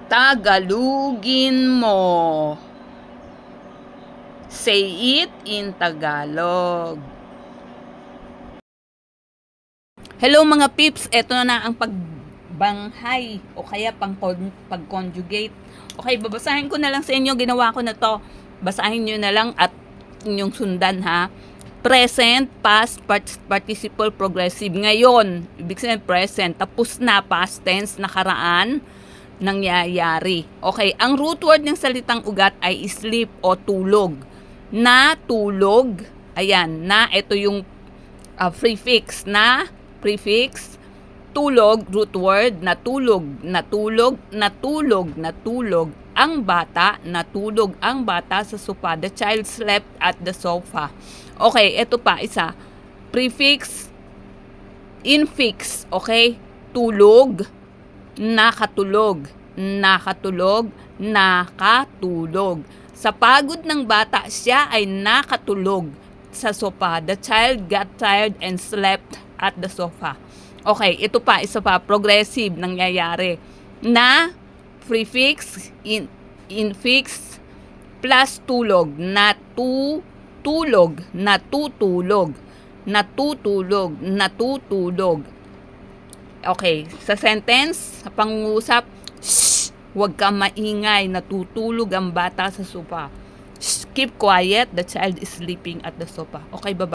Tagalogin mo. Say it in Tagalog. Hello mga pips, eto na ang pagbanghay o kaya pag-conjugate. Okay, babasahin ko na lang sa inyo, ginawa ko na to. Basahin nyo na lang at inyong sundan ha. Present, past, participle, progressive. Ngayon, ibig sabihin present, tapos na, past tense, nakaraan, nangyayari. Okay, ang root word ng salitang ugat ay sleep o tulog. Na, tulog, ayan, na, ito yung prefix, na, prefix, tulog, root word, natulog, natulog, natulog, natulog, ang bata, natulog ang bata sa sofa. The child slept at the sofa. Okay, ito pa, isa. Prefix, infix, okay? Tulog, nakatulog, nakatulog, nakatulog. Sa pagod ng bata, siya ay nakatulog sa sofa. The child got tired and slept at the sofa. Okay, ito pa, isa pa, progressive, nangyayari. Na, prefix, infix, plus tulog, natutulog, natutulog, natutulog, natutulog. Okay, sa sentence, sa pangungusap, shh, huwag ka maingay, natutulog ang bata sa sofa. Shh, keep quiet, the child is sleeping at the sofa. Okay, bye-bye.